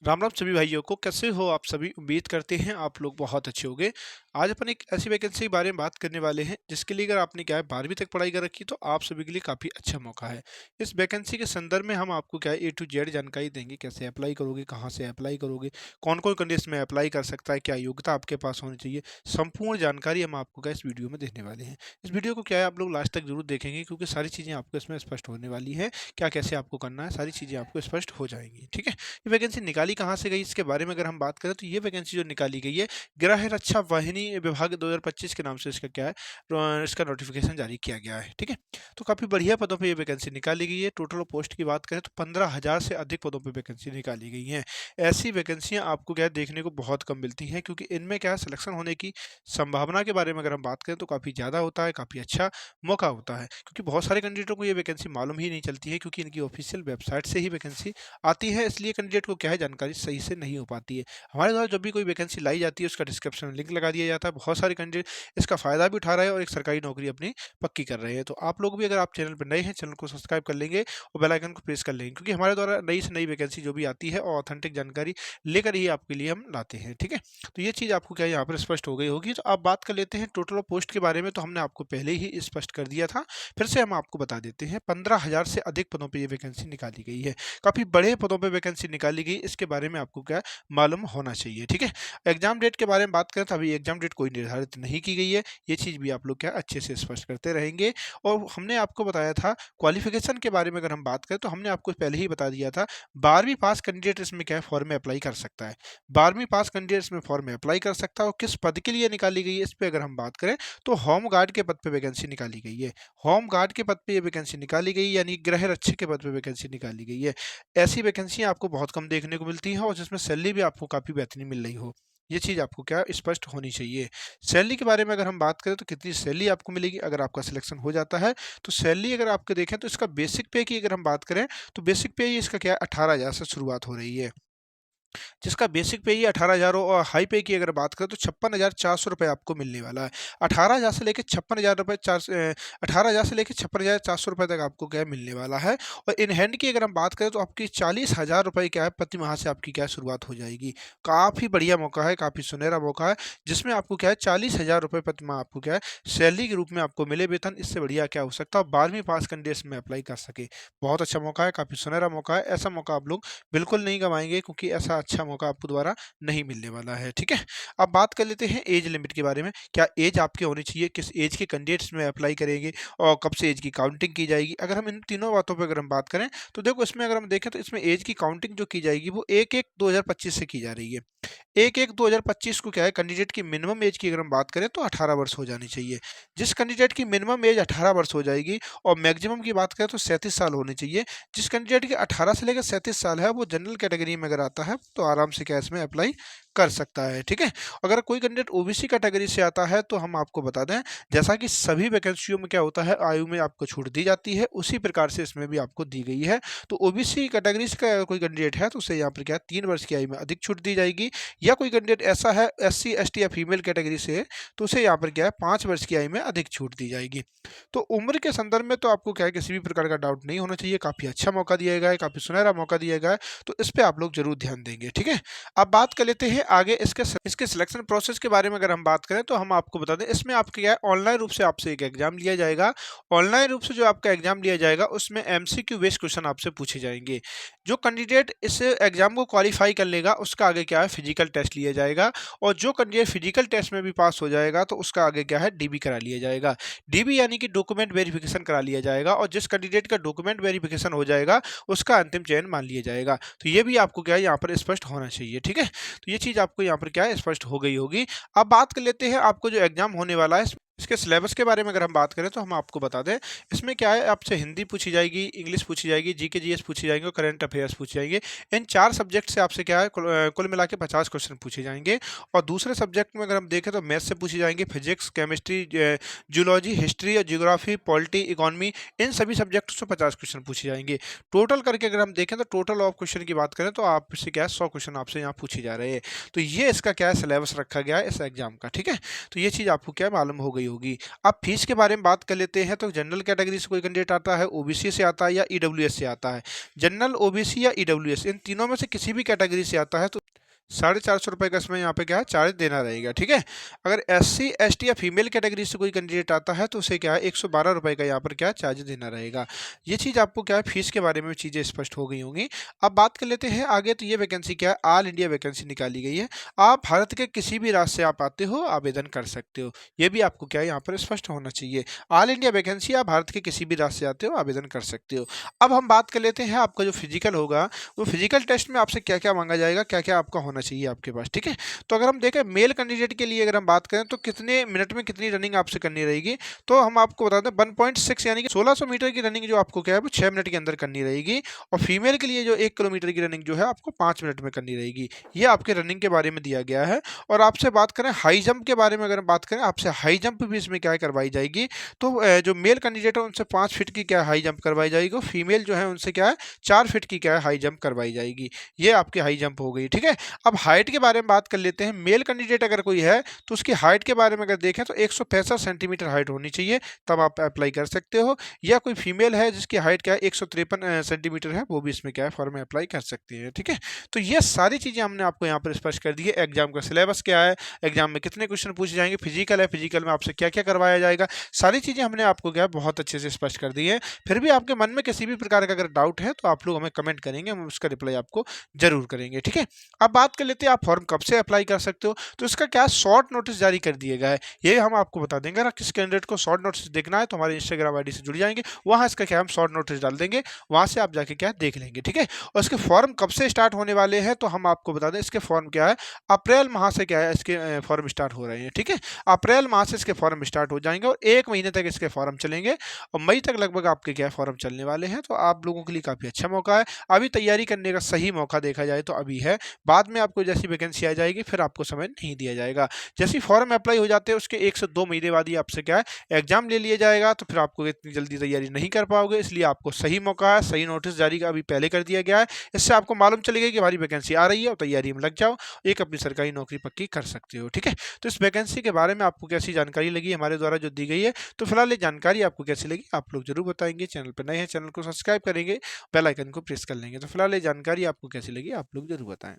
राम राम सभी भाइयों को। कैसे हो आप सभी? उम्मीद करते हैं आप लोग बहुत अच्छे होंगे। आज अपन एक ऐसी वैकेंसी के बारे में बात करने वाले हैं जिसके लिए अगर आपने क्या है 12वीं तक पढ़ाई कर रखी तो आप सभी के लिए काफ़ी अच्छा मौका है। इस वैकेंसी के संदर्भ में हम आपको क्या है ए टू जेड जानकारी देंगे। कैसे अप्लाई करोगे, कहाँ से अप्लाई करोगे, कौन कौन कंडीशन में अप्लाई कर सकता है, क्या योग्यता आपके पास होनी चाहिए, संपूर्ण जानकारी हम आपको क्या इस वीडियो में देने वाले हैं। इस वीडियो को क्या है आप लोग लास्ट तक जरूर देखेंगे क्योंकि सारी चीज़ें आपको इसमें स्पष्ट होने वाली है। क्या कैसे आपको करना है, सारी चीज़ें आपको स्पष्ट हो जाएंगी। ठीक है। ये वैकेंसी निकाली कहाँ से गई इसके बारे में अगर हम बात करें तो ये वैकेंसी जो निकाली गई है गृह रक्षा वाहिनी विभाग 2025 के नाम से इसका क्या है इसका नोटिफिकेशन जारी किया गया है। ठीक है। तो काफ़ी बढ़िया पदों पे ये वैकेंसी निकाली गई है। टोटल पोस्ट की बात करें तो 15,000 से अधिक पदों पे वैकेंसी निकाली गई है। ऐसी वैकेंसियां आपको क्या है देखने को बहुत कम मिलती हैं क्योंकि इनमें क्या है सिलेक्शन होने की संभावना के बारे में अगर हम बात करें तो काफ़ी ज़्यादा होता है, काफ़ी अच्छा मौका होता है क्योंकि बहुत सारे कैंडिडेटों को ये वैकेंसी मालूम ही नहीं चलती है क्योंकि इनकी ऑफिशियल वेबसाइट से ही वैकेंसी आती है, इसलिए कैंडिडेट को क्या है जानकारी सही से नहीं हो पाती है। हमारे द्वारा जब भी कोई वैकेंसी लाई जाती है उसका डिस्क्रिप्शन में लिंक लगा दिया जाता है। बहुत सारे कैंडिडेट इसका फ़ायदा भी उठा रहे हैं और एक सरकारी नौकरी अपनी पक्की कर रहे हैं। तो आप लोग भी अगर आप चैनल पर नए हैं, चैनल को सब्सक्राइब कर लेंगे और बेल आइकन को प्रेस कर लेंगे क्योंकि हमारे द्वारा नई से नई वैकेंसी जो भी आती है और ऑथेंटिक जानकारी लेकर ही आपके लिए हम लाते हैं। ठीक है। तो ये चीज़ आपको क्या यहाँ पर स्पष्ट हो गई होगी। तो आप बात कर लेते हैं टोटल पोस्ट के बारे में। तो हमने आपको पहले ही स्पष्ट कर दिया था, फिर से हम आपको बता देते हैं। 15,000 से अधिक पदों पर यह वैकेंसी निकाली गई है। काफ़ी बड़े पदों पे वैकेंसी निकाली गई, इसके बारे में आपको क्या मालूम होना चाहिए। ठीक है। एग्जाम डेट के बारे में बात करें तो अभी एग्जाम डेट कोई निर्धारित नहीं की गई है। ये चीज़ भी आप लोग क्या अच्छे से स्पष्ट करते रहेंगे। और हमने आपको बताया था क्वालिफिकेशन के बारे में अगर हम बात करें तो हमने आपको पहले ही बता दिया था 12वीं पास कैंडिडेट इसमें क्या है फॉर्म में अप्लाई कर सकता है। 12वीं पास कैंडिडेट इसमें फॉर्म में अप्लाई कर सकता है। और किस पद के लिए निकाली गई है इस पर अगर हम बात करें तो होम गार्ड के पद पर वैकेंसी निकाली गई है। होम गार्ड के पद पर यह वैकेंसी निकाली गई यानी गृह रक्षक के पद पर वैकेंसी निकाली गई है। ऐसी वैकेंसियाँ आपको बहुत कम देखने को मिलती हैं और जिसमें सैलरी भी आपको काफ़ी बेहतरीन मिल रही हो। ये चीज़ आपको क्या स्पष्ट होनी चाहिए। सैलरी के बारे में अगर हम बात करें तो कितनी सैलरी आपको मिलेगी अगर आपका सिलेक्शन हो जाता है। तो सैलरी अगर आपको देखें तो इसका बेसिक पे की अगर हम बात करें तो बेसिक पे ही इसका क्या है 18,000 से शुरुआत हो रही है। जिसका बेसिक पे ही 18,000 हो और हाई पे की अगर बात करें तो 56,400 रुपये आपको मिलने वाला है। 18,000 से लेके 56,000 रुपये 18,000 से लेके 56,400 रुपये तक आपको क्या है मिलने वाला है। और इन हैंड की अगर हम बात करें तो आपकी 40,000 रुपये क्या है प्रति माह से आपकी क्या है शुरुआत हो जाएगी। काफ़ी बढ़िया मौका है, काफ़ी सुनहरा मौका है जिसमें आपको क्या है 40,000 रुपये प्रति माह आपको क्या है सैलरी के रूप में आपको मिले वेतन। इससे बढ़िया क्या हो सकता है? 12वीं पास कैंडिडेट्स में अप्लाई कर सके। बहुत अच्छा मौका है, काफ़ी सुनहरा मौका है। ऐसा मौका आप लोग बिल्कुल नहीं गँवाएँगे क्योंकि ऐसा अच्छा मौका आपको दोबारा नहीं मिलने वाला है। ठीक है? अब बात कर लेते हैं ऐज लिमिट के बारे में। क्या ऐज आपकी होनी चाहिए? किस ऐज के कैंडिडेट्स में अप्लाई करेंगे और कब से ऐज की काउंटिंग की जाएगी? अगर हम इन तीनों बातों पे अगर हम बात करें तो देखो इसमें अगर हम देखें तो इसमें ऐज की काउंटिंग जो की जाएगी वो 1/1/2025 से की जा रही है। 1/1/2025 को क्या है कैंडिडेट की मिनिमम एज की अगर हम बात करें तो 18 वर्ष हो जानी चाहिए। जिस कैंडिडेट की मिनिमम एज 18 वर्ष हो जाएगी और मैक्सिमम की बात करें तो 37 साल होनी चाहिए। जिस कैंडिडेट की 18 से लेकर 37 साल है वो जनरल कैटेगरी में अगर आता है तो आराम से क्या इसमें अप्लाई कर सकता है। ठीक है। अगर कोई कैंडिडेट ओबीसी कैटेगरी से आता है तो हम आपको बता दें जैसा कि सभी वैकेंसियों में क्या होता है आयु में आपको छूट दी जाती है उसी प्रकार से इसमें भी आपको दी गई है। तो ओबीसी कैटेगरी से का कोई कैंडिडेट है तो उसे यहाँ पर क्या 3 वर्ष की आयु में अधिक छूट दी जाएगी। या कोई कैंडिडेट ऐसा है एससी एसटी या फीमेल कैटेगरी से है तो उसे यहाँ पर क्या है 5 वर्ष की आयु में अधिक छूट दी जाएगी। तो उम्र के संदर्भ में तो आपको क्या है किसी भी प्रकार का डाउट नहीं होना चाहिए। काफ़ी अच्छा मौका दिया गया है, काफ़ी सुनहरा मौका दिया गया है। तो इस पे आप लोग जरूर ध्यान देंगे। ठीक है। अब बात कर लेते हैं आगे इसके सिलेक्शन प्रोसेस के बारे में अगर हम बात करें तो हम आपको बता दें इसमें आपके क्या है ऑनलाइन रूप से आपसे एक एग्जाम लिया जाएगा। ऑनलाइन रूप से जो आपका एग्जाम लिया जाएगा उसमें एमसीक्यू बेस्ड क्वेश्चन आपसे पूछे जाएंगे। जो कैंडिडेट इस एग्जाम को क्वालिफाई कर लेगा उसका आगे क्या है फिजिकल टेस्ट लिया जाएगा। और जो कैंडिडेट फिजिकल टेस्ट में भी पास हो जाएगा तो उसका आगे क्या है डीबी करा लिया जाएगा। डीबी यानी कि डॉक्यूमेंट वेरिफिकेशन करा लिया जाएगा और जिस कैंडिडेट का डॉक्यूमेंट वेरिफिकेशन हो जाएगा उसका अंतिम चयन मान लिया जाएगा। तो ये भी आपको क्या है यहाँ पर स्पष्ट होना चाहिए। ठीक है। तो ये चीज़ आपको यहाँ पर क्या है स्पष्ट हो गई होगी। अब बात कर लेते हैं आपको जो एग्जाम होने वाला है इसके सिलेबस के बारे में अगर हम बात करें तो हम आपको बता दें इसमें क्या है आपसे हिंदी पूछी जाएगी, इंग्लिश पूछी जाएगी, जीके जीएस पूछी जाएंगे और करंट अफेयर्स पूछे जाएंगे। इन 4 सब्जेक्ट से आपसे क्या है कुल मिला के 50 क्वेश्चन पूछे जाएंगे। और दूसरे सब्जेक्ट में अगर हम देखें तो मैथ्स से पूछे जाएंगे, फिजिक्स, केमिस्ट्री, जूलॉजी, हिस्ट्री और जियोग्राफी, पॉलिटी, इकोनॉमी, इन सभी सब्जेक्टों से 50 क्वेश्चन पूछे जाएंगे। टोटल करके अगर हम देखें तो टोटल ऑफ क्वेश्चन की बात करें तो आपसे क्या है 100 क्वेश्चन आपसे यहाँ पूछे जा रहे हैं। तो ये इसका क्या है सिलेबस रखा गया है इस एग्जाम का। ठीक है। तो ये चीज़ आपको क्या मालूम हो गई गई होगी। अब फीस के बारे में बात कर लेते हैं, तो जनरल कैटेगरी से कोई कैंडिडेट आता है, ओबीसी से आता है या ईडब्ल्यूएस से आता है। जनरल, ओबीसी या ईडब्ल्यूएस इन तीनों में से किसी भी कैटेगरी से आता है तो 450 का इसमें यहाँ पे क्या है चार्ज देना रहेगा, ठीक है। अगर एससी, एसटी या फीमेल कैटेगरी से कोई कैंडिडेट आता है तो उसे क्या है 112 का यहाँ पर क्या चार्ज देना रहेगा। ये चीज़ आपको क्या है फीस के बारे में चीज़ें स्पष्ट हो गई होंगी। अब बात कर लेते हैं आगे, तो ये वैकेंसी क्या है, ऑल इंडिया वैकेंसी निकाली गई है। आप भारत के किसी भी राज्य से आप आते हो, आवेदन कर सकते हो। ये भी आपको क्या है यहाँ पर स्पष्ट होना चाहिए। ऑल इंडिया वैकेंसी, आप भारत के किसी भी राज्य से आते हो, आवेदन कर सकते हो। अब हम बात कर लेते हैं आपका जो फिजिकल होगा, वो फिजिकल टेस्ट में आपसे क्या क्या मांगा जाएगा, क्या क्या आपका होना चाहिए आपके पास, ठीक है। तो अगर हम देखें मेल कैंडिडेट के लिए अगर हम बात करें तो कितने मिनट में कितनी रनिंग आपसे करनी रहेगी, तो हम आपको बता दें 1.6 यानी कि 1600 मीटर की रनिंग जो आपको क्या है वो 6 मिनट के अंदर करनी रहेगी। और फीमेल के लिए जो 1 किलोमीटर की रनिंग जो है आपको 5 मिनट में करनी रहेगी। ये आपके रनिंग के बारे में दिया गया है। और आपसे बात करें हाई जंप के बारे में, अगर हम बात करें आपसे हाई जंप भी इसमें क्या है करवाई जाएगी। तो जो मेल कैंडिडेट है उनसे 5 फीट की क्या है हाई जंप करवाई जाएगी, फीमेल जो है उनसे क्या है 4 फीट की क्या है हाई जंप करवाई जाएगी। ये आपकी हाई जंप हो गई, ठीक है। अब हाइट के बारे में बात कर लेते हैं। मेल कैंडिडेट अगर कोई है तो उसकी हाइट के बारे में अगर देखें तो 165 सेंटीमीटर हाइट होनी चाहिए, तब आप अप्लाई कर सकते हो। या कोई फीमेल है जिसकी हाइट क्या है 153 सेंटीमीटर है, वो भी इसमें क्या है फॉर्म में अप्लाई कर सकती है, ठीक है। तो ये सारी चीज़ें हमने आपको यहाँ पर स्पष्ट कर दी है। एग्जाम का सिलेबस क्या है, एग्जाम में कितने क्वेश्चन पूछे जाएंगे, फिजिकल है, फिजिकल में आपसे क्या क्या करवाया जाएगा, सारी चीज़ें हमने आपको क्या है बहुत अच्छे से स्पष्ट कर दी है। फिर भी आपके मन में किसी भी प्रकार का अगर डाउट है तो आप लोग हमें कमेंट करेंगे, हम उसका रिप्लाई आपको जरूर करेंगे, ठीक है। अब बात कर लेते हैं आप फॉर्म कब से अप्लाई कर सकते हो। तो इसका क्या शॉर्ट नोटिस जारी कर दिया गया है, ये हम आपको बता देंगे। अगर किस कैंडिडेट को शॉर्ट नोटिस देखना है तो हमारे इंस्टाग्राम आईडी से जुड़ जाएंगे, वहाँ इसका क्या हम शॉर्ट नोटिस डाल देंगे, वहाँ से आप जाके क्या देख लेंगे, ठीक है। और इसके फॉर्म कब से स्टार्ट होने वाले हैं तो हम आपको बता दें, इसके फॉर्म क्या है अप्रैल माह से क्या है इसके फॉर्म स्टार्ट हो रहे हैं, ठीक है। अप्रैल माह से इसके फॉर्म स्टार्ट हो जाएंगे और 1 महीने तक इसके फॉर्म चलेंगे और मई तक लगभग आपके क्या फॉर्म चलने वाले हैं। तो आप लोगों के लिए काफ़ी अच्छा मौका है। अभी तैयारी करने का सही मौका देखा जाए तो अभी है, बाद में आपको जैसी वैकेंसी आ जाएगी फिर आपको समय नहीं दिया जाएगा। जैसे फॉर्म अप्लाई हो जाते हैं उसके 1 से 2 महीने बाद ही आपसे क्या है एग्जाम ले लिया जाएगा, तो फिर आपको इतनी जल्दी तैयारी नहीं कर पाओगे। इसलिए आपको सही मौका है, सही नोटिस जारी अभी पहले कर दिया गया है। इससे आपको मालूम चलेगा कि हमारी वैकेंसी आ रही है और तैयारी में लग जाओ, एक अपनी सरकारी नौकरी पक्की कर सकते हो, ठीक है। तो इस वैकेंसी के बारे में आपको कैसी जानकारी लगी हमारे द्वारा जो दी गई है, तो फिलहाल ये जानकारी आपको कैसी लगी आप लोग जरूर बताएंगे। चैनल पर नए हैं, चैनल को सब्सक्राइब करेंगे, बेल आइकन को प्रेस कर लेंगे। तो फिलहाल ये जानकारी आपको कैसी लगी आप लोग जरूर बताएं।